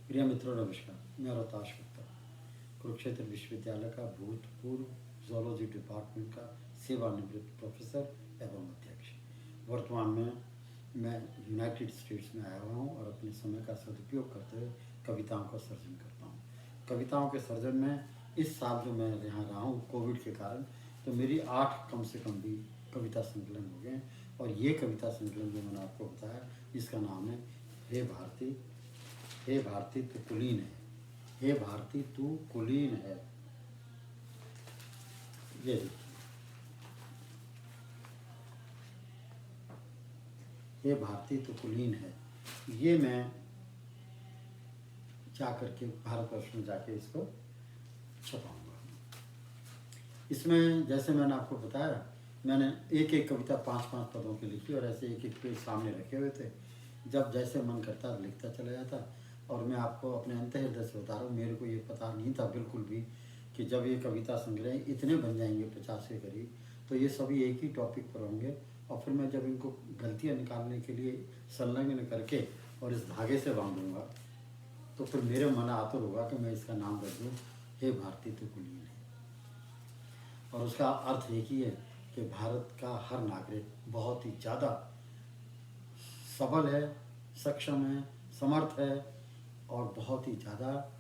प्रिय मित्रों नमस्कार। मैं रोहताश गुप्ता कुरुक्षेत्र विश्वविद्यालय का भूतपूर्व जूलॉजी डिपार्टमेंट का सेवानिवृत्त प्रोफेसर एवं अध्यक्ष। वर्तमान में मैं यूनाइटेड स्टेट्स में आया हुआ हूँ और अपने समय का सदुपयोग करते हुए कविताओं का सर्जन करता हूँ। कविताओं के सर्जन में इस साल जो मैं यहाँ रहा हूँ कोविड के कारण, तो मेरी 8 कम से कम भी कविता संकलन हो गए। और ये कविता संकलन जो मैंने आपको बताया, इसका नाम है हे भारती, हे भारती तू कुलीन है, हे भारती तू कुलीन है। ये देखिए, हे भारती तू कुलीन है। ये मैं जा करके भारतवर्ष में जाके इसको छपाऊंगा। इसमें जैसे मैंने आपको बताया, मैंने एक एक कविता 5-5 पदों की लिखी और ऐसे एक एक पेज सामने रखे हुए थे। जब जैसे मन करता लिखता चला जाता। और मैं आपको अपने अंतःहृदय से बता रहा हूँ, मेरे को ये पता नहीं था बिल्कुल भी कि जब ये कविता संग्रह इतने बन जाएंगे 50 के करीब, तो ये सभी एक ही टॉपिक पर होंगे। और फिर मैं जब इनको गलतियाँ निकालने के लिए संलग्न करके और इस धागे से बांधूंगा, तो फिर मेरे मन आतुर होगा कि मैं इसका नाम रख दूँ हे भारती तू कुलीन है। और उसका अर्थ एक ही है कि भारत का हर नागरिक बहुत ही ज़्यादा सबल है, सक्षम है, समर्थ है और बहुत ही ज़्यादा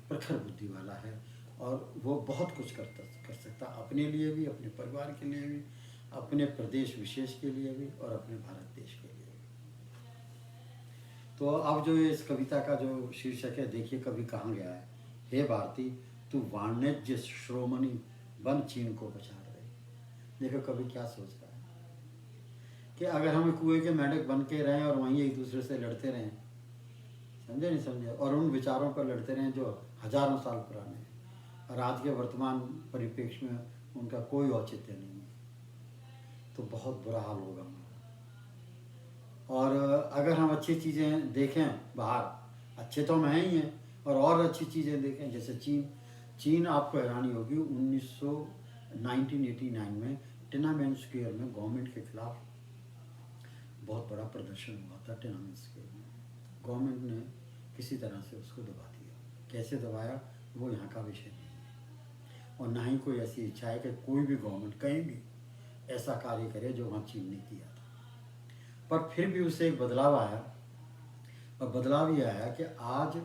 प्रखर बुद्धि वाला है। और वो बहुत कुछ कर सकता, अपने लिए भी, अपने परिवार के लिए भी, अपने प्रदेश विशेष के लिए भी और अपने भारत देश के लिए भी। तो अब जो इस कविता का जो शीर्षक है, देखिए कवि कहाँ गया है। हे भारती तू वाणिज्य श्रोमणि बन चीन को बचा रहे। देखो कवि क्या सोच रहा है कि अगर हम कुएं के मेंढक बन के रहें और वहीं एक दूसरे से लड़ते रहें, समझे नहीं समझे, और उन विचारों पर लड़ते रहें जो हजारों साल पुराने हैं और आज के वर्तमान परिप्रेक्ष्य में उनका कोई औचित्य नहीं है, तो बहुत बुरा हाल होगा हमारा। और अगर हम अच्छी चीज़ें देखें बाहर, अच्छे तो हम हैं ही हैं, और अच्छी चीज़ें देखें जैसे चीन आपको हैरानी होगी, 1989 में टिनामेन स्क्वायर में गवर्नमेंट के खिलाफ बहुत बड़ा प्रदर्शन हुआ था। टिनामेन स्क्वायर में गवर्नमेंट ने किसी तरह से उसको दबा दिया। कैसे दबाया वो यहाँ का विषय नहीं है, और ना ही कोई ऐसी इच्छा है कि कोई भी गवर्नमेंट कहीं भी ऐसा कार्य करे जो वहाँ चीन ने किया था। पर फिर भी उससे एक बदलाव आया, और बदलाव ये आया कि आज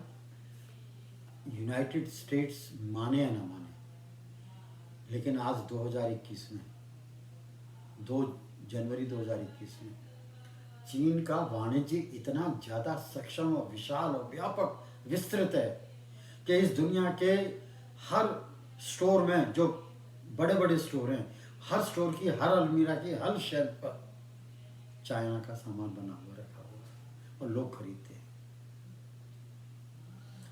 यूनाइटेड स्टेट्स माने या ना माने, लेकिन आज 2021 में 2 जनवरी 2021 में चीन का वाणिज्य इतना ज़्यादा सक्षम और विशाल और व्यापक विस्तृत है कि इस दुनिया के हर स्टोर में, जो बड़े बड़े स्टोर हैं, हर स्टोर की हर अलमीरा की हर शेल्फ पर चाइना का सामान बना हुआ रखा हुआ है और लोग खरीदते हैं।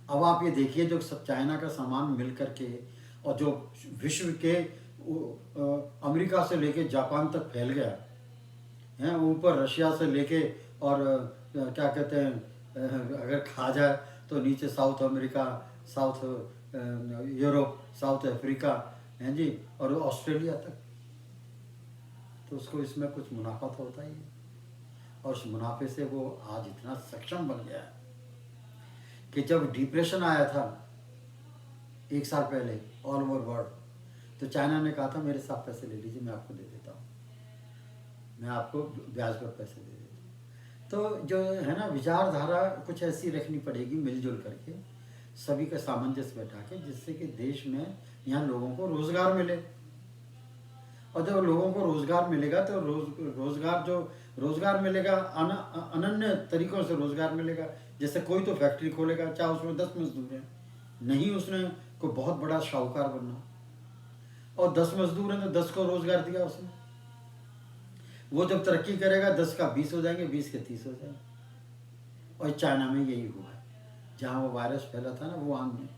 अब आप ये देखिए, जो सब चाइना का सामान मिल करके और जो विश्व के अमेरिका से लेके जापान तक फैल गया हैं, ऊपर रशिया से लेके और क्या कहते हैं, अगर खा जाए तो नीचे south America, south Europe, south Africa हैं जी, और ऑस्ट्रेलिया तक। तो उसको इसमें कुछ मुनाफा तो होता ही है, और उस मुनाफे से वो आज इतना सक्षम बन गया है कि जब डिप्रेशन आया था 1 साल पहले ऑल ओवर वर्ल्ड, तो चाइना ने कहा था मेरे साथ पैसे ले लीजिए, मैं आपको दे देता हूँ, मैं आपको ब्याज पर पैसे दे देता हूँ। तो जो है ना, विचारधारा कुछ ऐसी रखनी पड़ेगी मिलजुल करके, सभी का सामंजस्य बैठा के, जिससे कि देश में यहाँ लोगों को रोजगार मिले। और जब लोगों को रोजगार मिलेगा तो रोजगार मिलेगा, अनन्य तरीकों से रोजगार मिलेगा। जैसे कोई तो फैक्ट्री खोलेगा, चाहे उसमें 10 मजदूर हैं, नहीं उसने कोई बहुत बड़ा शाहूकार बनना, और 10 मजदूर हैं तो 10 को रोजगार दिया उसने। वो जब तरक्की करेगा 10 का 20 हो जाएंगे, 20 के 30 हो जाएंगे। और चाइना में यही हुआ है, जहाँ वो वायरस फैला था ना, वुहान में,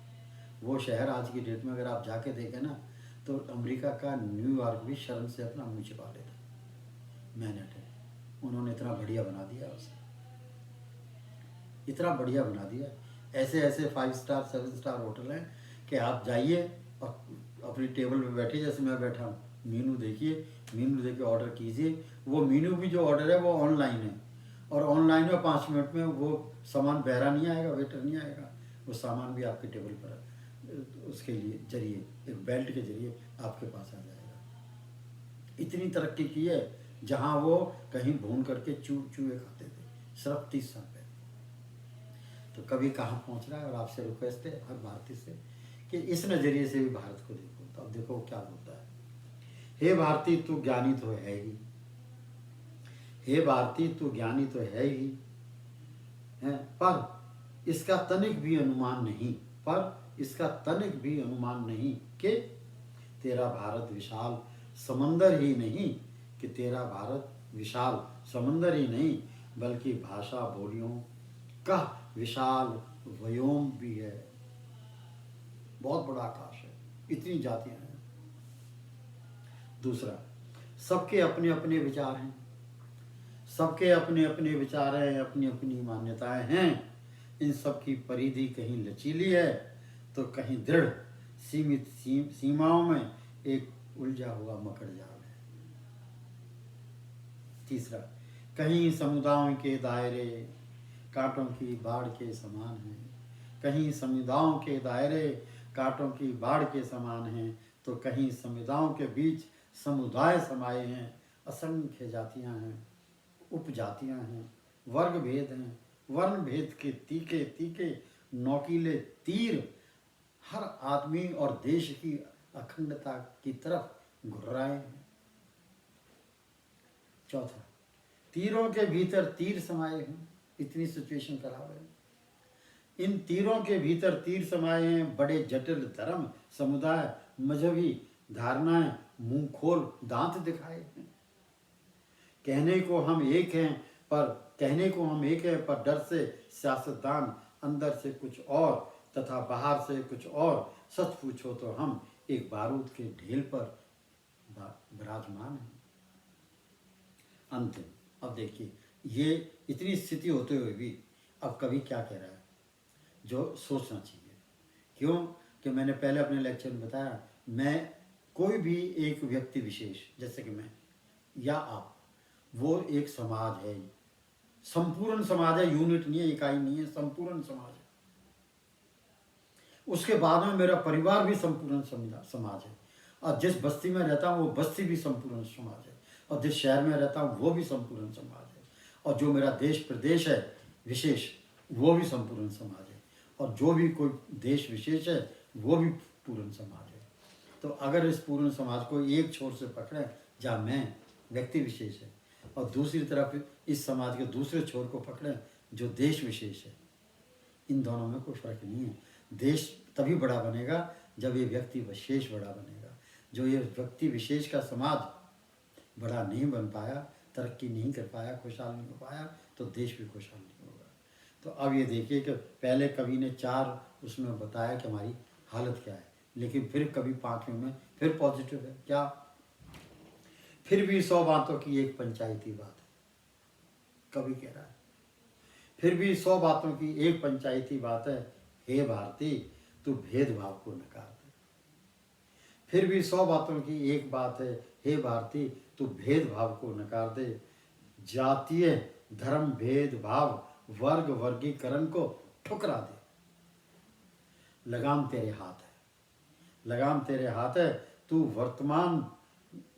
वो शहर आज की डेट में अगर आप जाके देखें ना, तो अमेरिका का न्यूयॉर्क भी शर्म से अपना मुँह छिपा लेता। मैनहट्टन उन्होंने इतना बढ़िया बना दिया उसे, इतना बढ़िया बना दिया। ऐसे ऐसे 5 स्टार 7 स्टार होटल हैं कि आप जाइए और अपनी टेबल पे बैठिए, जैसे मैं बैठा हूँ, मीनू देखिए, मीनू देख के ऑर्डर कीजिए। वो मीनू भी जो ऑर्डर है वो ऑनलाइन है, और ऑनलाइन में 5 मिनट में वो सामान बहरा नहीं आएगा, वेटर नहीं आएगा, वो सामान भी आपके टेबल पर उसके लिए जरिए, एक बेल्ट के जरिए आपके पास आ जाएगा। इतनी तरक्की की है, जहाँ वो कहीं भून करके चूहे खाते थे सिर्फ 30 साल पहले। तो कभी कहाँ पहुँच रहा है। और आपसे रिक्वेस्ट है हर भारतीय से कि इस नज़रिए से भी भारत को देखो। तो अब देखो क्या बोलता है, हे भारतीय तू ज्ञानी तो है ही, हे भारतीय तू ज्ञानी तो है ही, है पर इसका तनिक भी अनुमान नहीं, पर इसका तनिक भी अनुमान नहीं कि तेरा भारत विशाल समंदर ही नहीं, कि तेरा भारत विशाल समंदर ही नहीं, बल्कि भाषा बोलियों का विशाल व्योम भी है। बहुत बड़ा आकाश है, इतनी जातियां हैं। दूसरा, सबके अपने अपने विचार हैं, सबके अपने अपने विचार हैं, अपनी अपनी मान्यताएं हैं। इन सब की परिधि कहीं लचीली है तो कहीं दृढ़ सीमित सीमाओं में एक उलझा हुआ मकड़ जाल है। तीसरा, कहीं समुदायों के दायरे कांटों की बाढ़ के समान हैं, कहीं समुदायों के दायरे कांटों की बाढ़ के समान हैं, तो कहीं समुदायों के बीच समुदाय समाये हैं। असंख्य जातियां हैं, उपजातियां हैं, वर्ग भेद हैं, वर्ण भेद के तीखे तीखे नौकीले तीर हर आदमी और देश की अखंडता की तरफ घुर्राए हैं। चौथा, तीरों के भीतर तीर समाये हैं। इतनी सिचुएशन खराब है। इन तीरों के भीतर तीर समाये हैं। बड़े जटिल धर्म समुदाय मजहबी धारणाएं मुंह खोल दांत दिखाए हैं। कहने को हम एक हैं पर डर से सियासतदान अंदर से कुछ और तथा बाहर से कुछ और। सच पूछो तो हम एक बारूद के ढेल पर विराजमान हैं। अंतिम, अब देखिए, ये इतनी स्थिति होते हुए भी अब कवि क्या कह रहा है जो सोचना चाहिए। क्यों कि मैंने पहले अपने लेक्चर में बताया, मैं कोई भी एक व्यक्ति विशेष जैसे कि मैं या आप, वो एक समाज है, संपूर्ण समाज है, यूनिट नहीं है, इकाई नहीं है, संपूर्ण समाज है। उसके बाद में मेरा परिवार भी संपूर्ण समाज है, और जिस बस्ती में रहता हूँ वो बस्ती भी संपूर्ण समाज है, और जिस शहर में रहता हूँ वो भी संपूर्ण समाज है, और जो मेरा देश प्रदेश है विशेष वो भी संपूर्ण समाज है, और जो भी कोई देश विशेष है वो भी पूर्ण समाज है। तो अगर इस पूर्ण समाज को एक छोर से पकड़ें जहाँ मैं व्यक्ति विशेष है, और दूसरी तरफ इस समाज के दूसरे छोर को पकड़ें जो देश विशेष है, इन दोनों में कोई फर्क नहीं है। देश तभी बड़ा बनेगा जब ये व्यक्ति विशेष बड़ा बनेगा। जो ये व्यक्ति विशेष का समाज बड़ा नहीं बन पाया, तरक्की नहीं कर पाया, खुशहाल नहीं हो पाया, तो देश भी खुशहाल नहीं होगा। तो अब ये देखिए कि पहले कवि ने 4 उसमें बताया कि हमारी हालत क्या है, लेकिन फिर कभी 5वें में फिर पॉजिटिव है। क्या? फिर भी 100 बातों की एक पंचायती बात है, कवि कह रहा है। फिर भी 100 बातों की एक पंचायती बात है, हे भारती तू भेदभाव को नकार दे। फिर भी 100 बातों की एक बात है, हे भारती तू भेदभाव को नकार दे। जातीय धर्म भेदभाव वर्ग वर्गीकरण को ठुकरा दे। लगाम तेरे हाथ है, लगाम तेरे हाथ है। तू वर्तमान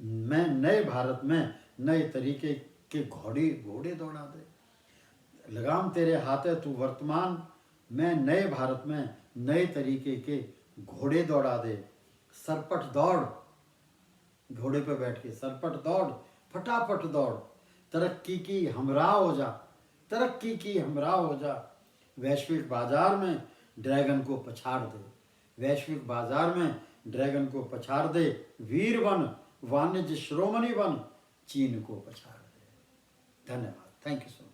में नए भारत में नए तरीके के घोड़े दौड़ा दे। लगाम तेरे हाथ है, तू वर्तमान में नए भारत में नए तरीके के घोड़े दौड़ा दे। सरपट दौड़, घोड़े पे बैठ के सरपट दौड़, फटाफट दौड़, तरक्की की हमराह हो जा, तरक्की की हमराह हो जा। वैश्विक बाजार में ड्रैगन को पछाड़ दे, वैश्विक बाजार में ड्रैगन को पछाड़ दे। वीर बन, वाणिज्य शिरोमणि बन, चीन को पछाड़ दे। धन्यवाद। Thank you so much.